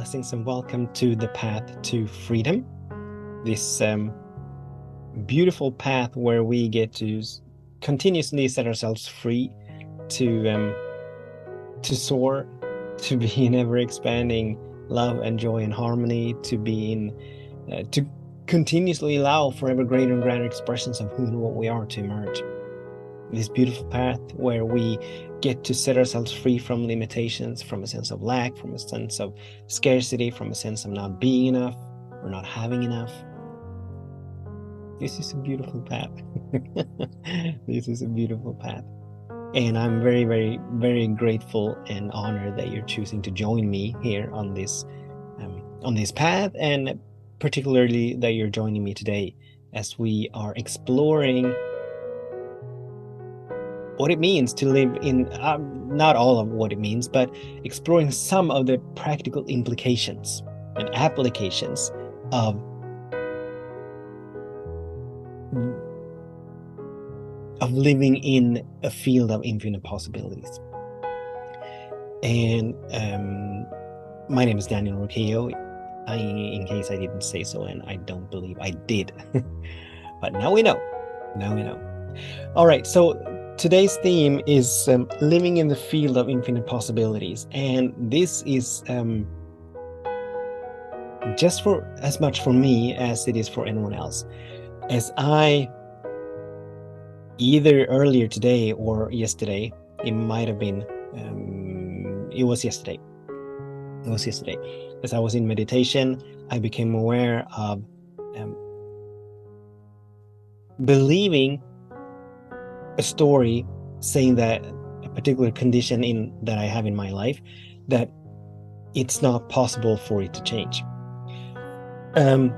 Blessings and welcome to the path to freedom. This beautiful path where we get to continuously set ourselves free to soar, to be in ever expanding love and joy and harmony, to be in to continuously allow for ever greater and greater expressions of who and what we are to emerge. This beautiful path where we get to set ourselves free from limitations, from a sense of lack, from a sense of scarcity, from a sense of not being enough or not having enough. This is a beautiful path. This is a beautiful path. And I'm very, very, very grateful and honored that you're choosing to join me here on this path, and particularly that you're joining me today as we are exploring what it means to live in, not all of what it means, but exploring some of the practical implications and applications of living in a field of infinite possibilities. And my name is Daniel Roquillo, in case I didn't say so, and I don't believe I did. But now we know. All right, so today's theme is living in the field of infinite possibilities, and this is just for as much for me as it is for anyone else. As I, either earlier today or yesterday, it might have been, it was yesterday. As I was in meditation, I became aware of believing a story saying that a particular condition that I have in my life, that it's not possible for it to change. And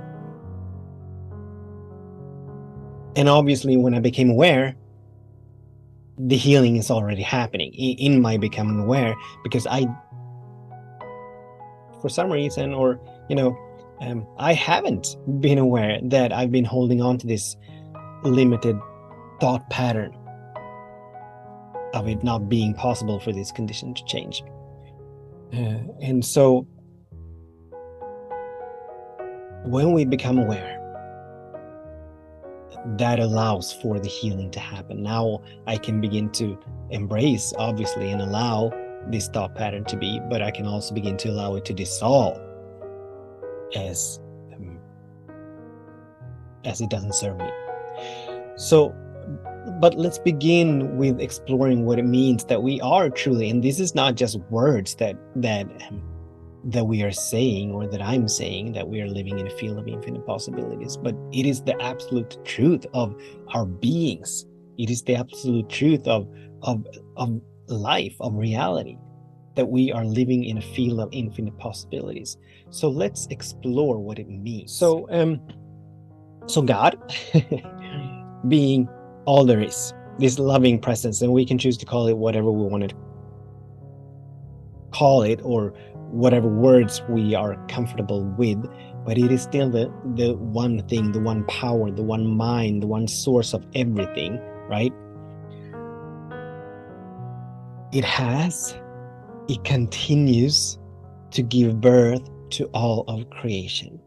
obviously, when I became aware, the healing is already happening in my becoming aware, because I, for some reason, or I haven't been aware that I've been holding on to this limited thought pattern of it not being possible for this condition to change. And so when we become aware, that allows for the healing to happen. Now I can begin to embrace, obviously, and allow this thought pattern to be, but I can also begin to allow it to dissolve as it doesn't serve me. So, but let's begin with exploring what it means that we are truly, and this is not just words that we are saying, or that I'm saying, that we are living in a field of infinite possibilities, but it is the absolute truth of our beings. It is the absolute truth of life, of reality, that we are living in a field of infinite possibilities. So let's explore what it means. So God, being all there is, this loving presence, and we can choose to call it whatever we want to call it, or whatever words we are comfortable with, but it is still the one thing, the one power, the one mind, the one source of everything, right? It continues to give birth to all of creation,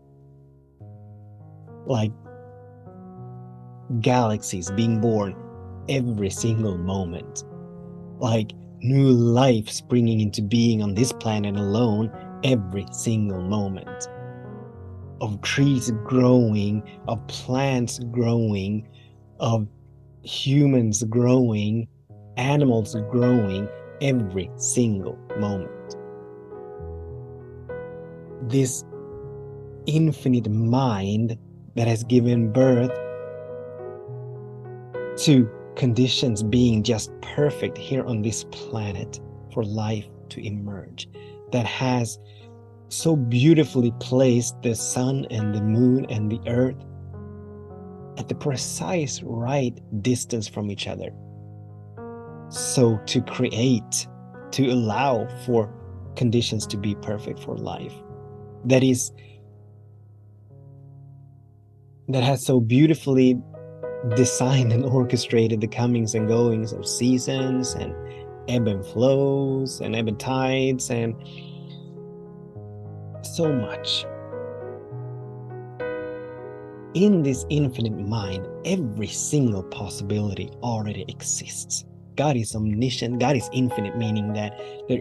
like galaxies being born every single moment, like new life springing into being on this planet alone every single moment, of trees growing, of plants growing, of humans growing, animals growing every single moment. This infinite mind that has given birth to conditions being just perfect here on this planet for life to emerge, that has so beautifully placed the sun and the moon and the earth at the precise right distance from each other, so to create, to allow for conditions to be perfect for life, that has so beautifully designed and orchestrated the comings and goings of seasons, and ebb and flows, and ebb and tides, and so much. In this infinite mind, every single possibility already exists. God is omniscient. God is infinite, meaning that there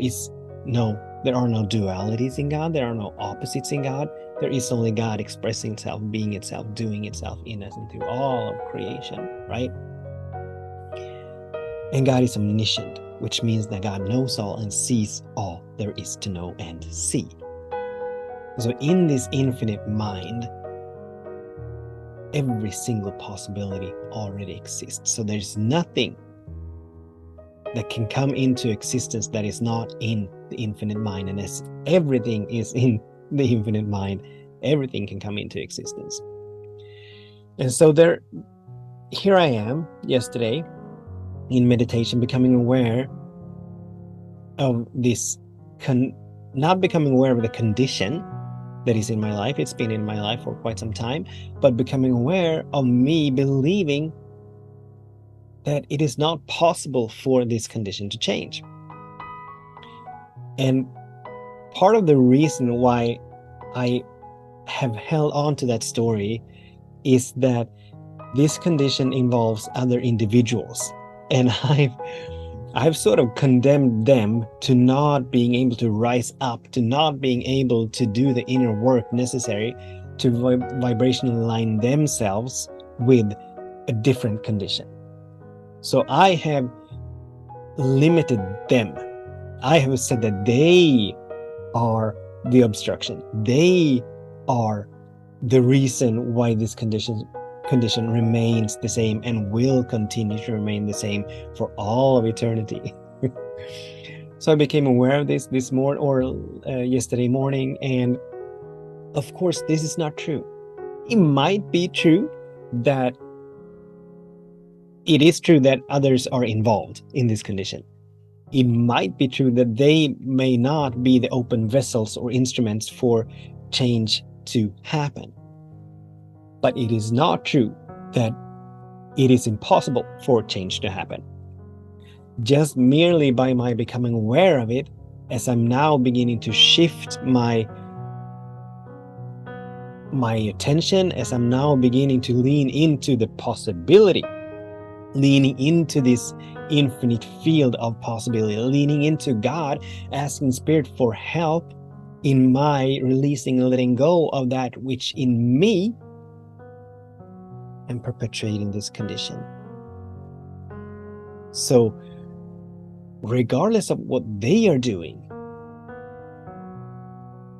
are no dualities in God. There are no opposites in God. There is only God expressing itself, being itself, doing itself in us and through all of creation, right? And God is omniscient, which means that God knows all and sees all there is to know and see. So in this infinite mind, every single possibility already exists. So there's nothing that can come into existence that is not in the infinite mind. And as everything is in the infinite mind, everything can come into existence. And so here I am yesterday in meditation, becoming aware of this, not becoming aware of the condition that is in my life. It's been in my life for quite some time, but becoming aware of me believing that it is not possible for this condition to change. And part of the reason why I have held on to that story is that this condition involves other individuals, and I've sort of condemned them to not being able to rise up, to not being able to do the inner work necessary to vibrationally align themselves with a different condition. So I have limited them. I have said that they are the obstruction. They are the reason why this condition remains the same and will continue to remain the same for all of eternity. So I became aware of this morning, or yesterday morning, and of course this is not true. It might be true that it is true that others are involved in this condition. It might be true that they may not be the open vessels or instruments for change to happen. But it is not true that it is impossible for change to happen. Just merely by my becoming aware of it, as I'm now beginning to shift my attention, as I'm now beginning to lean into the possibility, leaning into this infinite field of possibility, leaning into God, asking Spirit for help in my releasing and letting go of that which in me and perpetuating this condition. So regardless of what they are doing,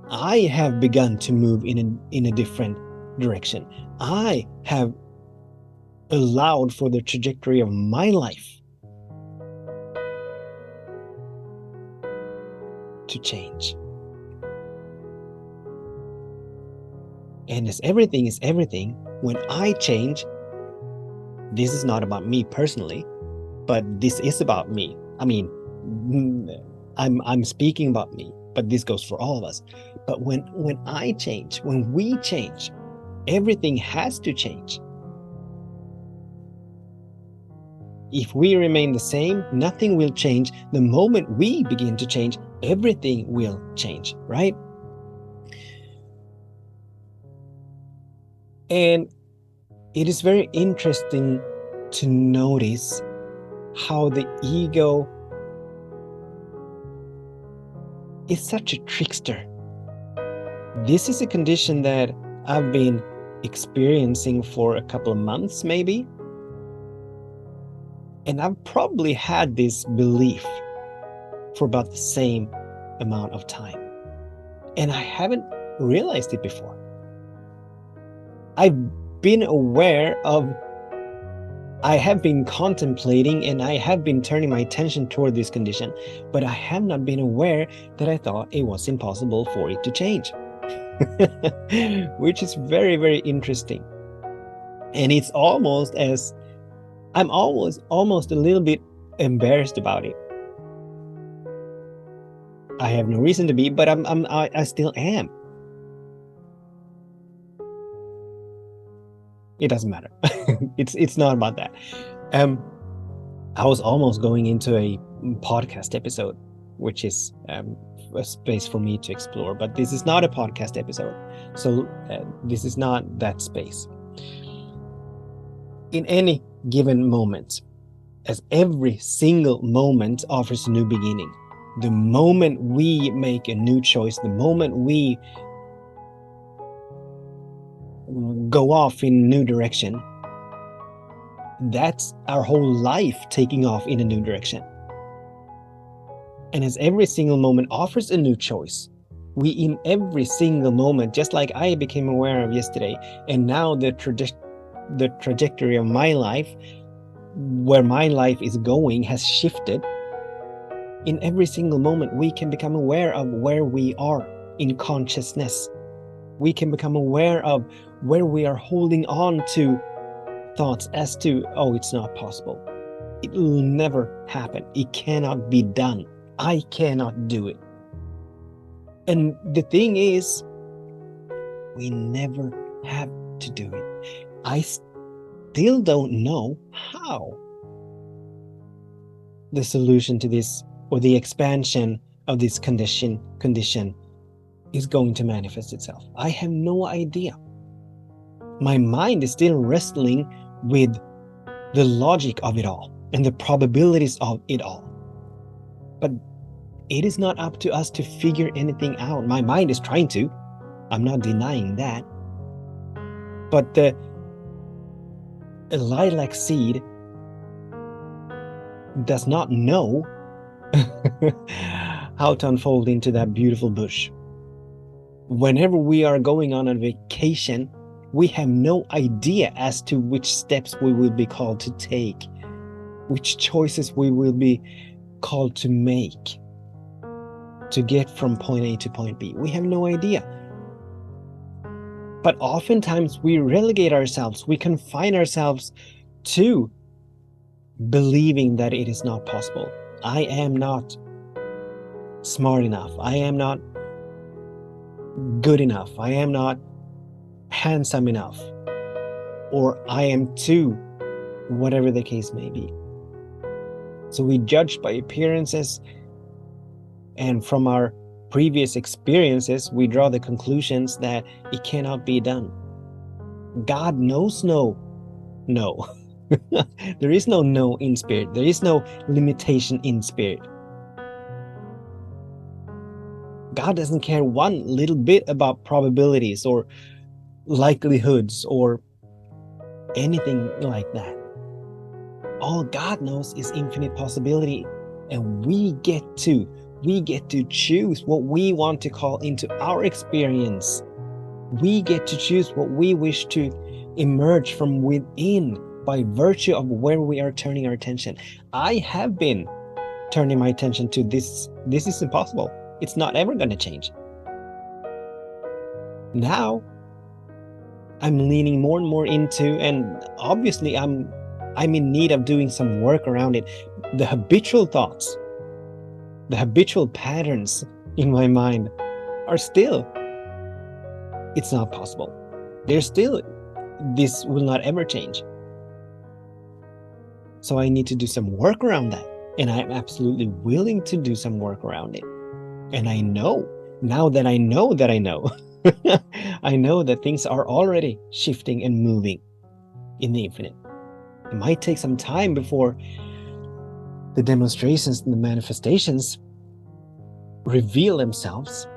I have begun to move in a different direction. I have allowed for the trajectory of my life to change. And as everything is everything, when I change, this is not about me personally, but this is about me. I mean, I'm speaking about me, but this goes for all of us. But when I change, when we change, everything has to change. If we remain the same, nothing will change. The moment we begin to change, everything will change, right? And it is very interesting to notice how the ego is such a trickster. This is a condition that I've been experiencing for a couple of months, maybe. And I've probably had this belief for about the same amount of time. And I haven't realized it before. I've been aware of, I have been contemplating, and I have been turning my attention toward this condition, but I have not been aware that I thought it was impossible for it to change. Which is very, very interesting. And it's almost as, I'm almost a little bit embarrassed about it. I have no reason to be, but I still am. It doesn't matter. It's not about that. I was almost going into a podcast episode which is a space for me to explore. But this is not a podcast episode, so this is not that space. In any given moment, as every single moment offers a new beginning, the moment we make a new choice, the moment we go off in a new direction, that's our whole life taking off in a new direction. And as every single moment offers a new choice, we in every single moment, just like I became aware of yesterday, and now the trajectory of my life, where my life is going, has shifted. In every single moment, we can become aware of where we are in consciousness. We can become aware of where we are holding on to thoughts as to, oh, it's not possible. It will never happen. It cannot be done. I cannot do it. And the thing is, we never have to do it. I still don't know how the solution to this, or the expansion of this condition is going to manifest itself. I have no idea. My mind is still wrestling with the logic of it all and the probabilities of it all. But it is not up to us to figure anything out. My mind is trying to. I'm not denying that. But a lilac seed does not know how to unfold into that beautiful bush. Whenever we are going on a vacation, we have no idea as to which steps we will be called to take, which choices we will be called to make to get from point A to point B. We have no idea. But oftentimes we relegate ourselves, we confine ourselves to believing that it is not possible. I am not smart enough. I am not good enough. I am not handsome enough. Or I am too, whatever the case may be. So we judge by appearances, and from our previous experiences, we draw the conclusions that it cannot be done. God knows no. There is no no in spirit. There is no limitation in spirit. God doesn't care one little bit about probabilities or likelihoods or anything like that. All God knows is infinite possibility, and we get to choose what we want to call into our experience. We get to choose what we wish to emerge from within by virtue of where we are turning our attention. I have been turning my attention to this. This is impossible. It's not ever going to change. Now I'm leaning more and more into, and obviously I'm in need of doing some work around it. The habitual thoughts, the habitual patterns in my mind are still, it's not possible. There's still, this will not ever change. So I need to do some work around that. And I'm absolutely willing to do some work around it. And I know, now that I know that I know, I know that things are already shifting and moving in the infinite. It might take some time before the demonstrations and the manifestations reveal themselves.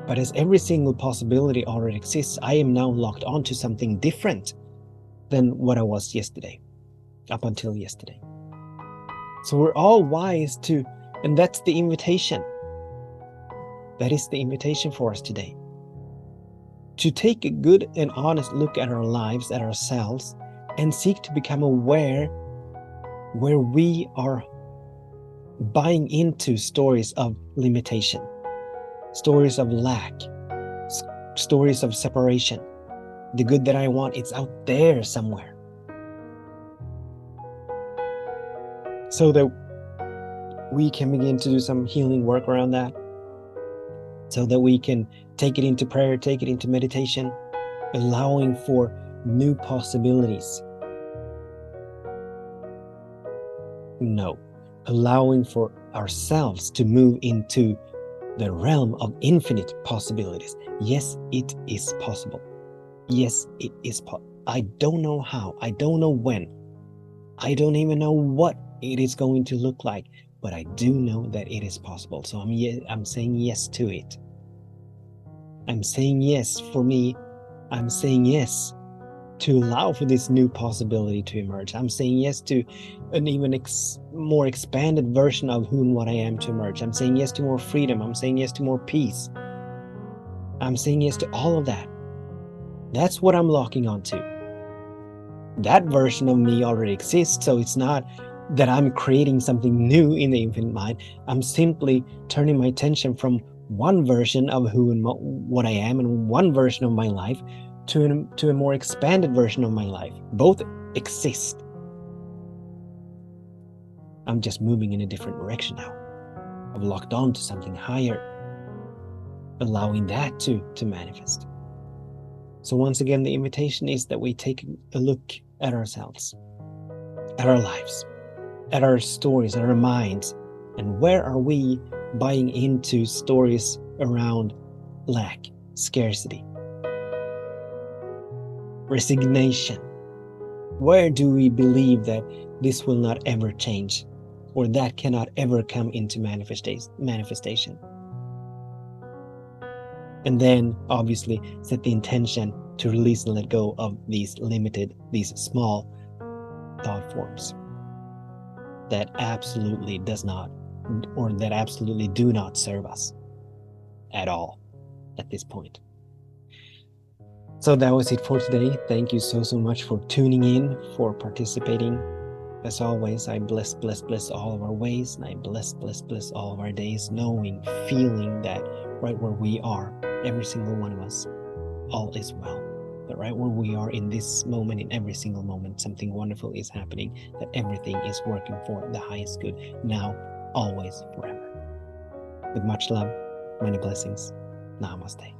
But as every single possibility already exists, I am now locked onto something different than what I was yesterday, up until yesterday. So we're all wise to, and that's the invitation. That is the invitation for us today. To take a good and honest look at our lives, at ourselves, and seek to become aware where we are buying into stories of limitation, stories of lack, stories of separation. The good that I want, it's out there somewhere. So that we can begin to do some healing work around that. So that we can take it into prayer, take it into meditation, allowing for new possibilities. No, allowing for ourselves to move into the realm of infinite possibilities. Yes, it is possible. Yes, it is possible. I don't know how. I don't know when. I don't even know what it is going to look like, but I do know that it is possible. So I'm saying yes to it. I'm saying yes for me. I'm saying yes to allow for this new possibility to emerge. I'm saying yes to an even more expanded version of who and what I am to emerge. I'm saying yes to more freedom. I'm saying yes to more peace. I'm saying yes to all of that. That's what I'm locking onto. That version of me already exists, so it's not that I'm creating something new in the infinite mind. I'm simply turning my attention from one version of who and what I am and one version of my life to a more expanded version of my life. Both exist. I'm just moving in a different direction now. I've locked on to something higher, allowing that to manifest. So once again, the invitation is that we take a look at ourselves, at our lives, at our stories, at our minds, and where are we buying into stories around lack, scarcity, resignation? Where do we believe that this will not ever change, or that cannot ever come into manifestation? And then obviously set the intention to release and let go of these small thought forms that absolutely does not, or that absolutely do not serve us at all at this point. So that was it for today. Thank you so much for tuning in, for participating. As always, I bless all of our ways, and I bless all of our days, knowing, feeling that right where we are, every single one of us, all is well. That right where we are in this moment, in every single moment, something wonderful is happening, that everything is working for the highest good, now, always, forever. With much love, many blessings. Namaste.